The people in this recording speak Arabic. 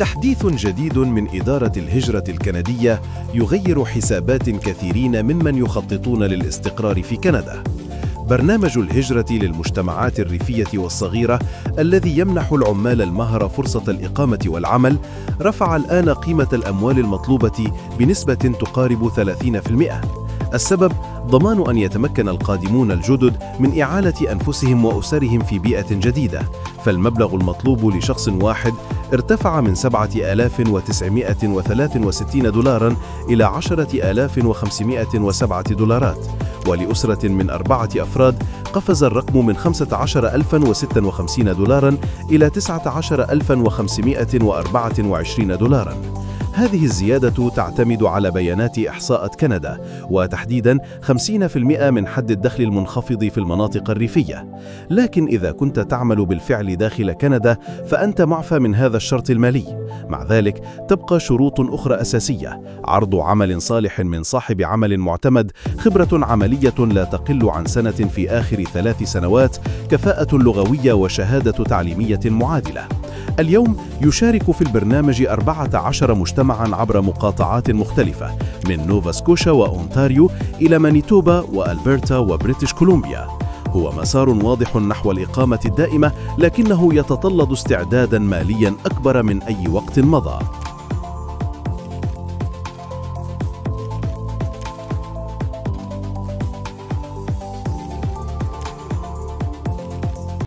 تحديث جديد من إدارة الهجرة الكندية يغير حسابات كثيرين ممن يخططون للاستقرار في كندا. برنامج الهجرة للمجتمعات الريفية والصغيرة الذي يمنح العمال المهرة فرصة الإقامة والعمل رفع الآن قيمة الأموال المطلوبة بنسبة تقارب 30%. السبب ضمان أن يتمكن القادمون الجدد من إعالة أنفسهم وأسرهم في بيئة جديدة، فالمبلغ المطلوب لشخص واحد ارتفع من 7,963 دولارا إلى 10,507 دولارات، ولأسرة من 4 أفراد قفز الرقم من 15,056 دولارا إلى 19,524 دولارا. هذه الزيادة تعتمد على بيانات إحصاءات كندا، وتحديداً 50% من حد الدخل المنخفض في المناطق الريفية. لكن إذا كنت تعمل بالفعل داخل كندا فأنت معفى من هذا الشرط المالي. مع ذلك تبقى شروط أخرى أساسية: عرض عمل صالح من صاحب عمل معتمد، خبرة عملية لا تقل عن سنة في آخر 3 سنوات، كفاءة لغوية وشهادة تعليمية معادلة. اليوم يشارك في البرنامج 14 مجتمعاً عبر مقاطعات مختلفة من نوفا سكوشا وأونتاريو إلى مانيتوبا وألبرتا وبريتش كولومبيا. هو مسار واضح نحو الإقامة الدائمة، لكنه يتطلب استعداداً مالياً أكبر من أي وقت مضى.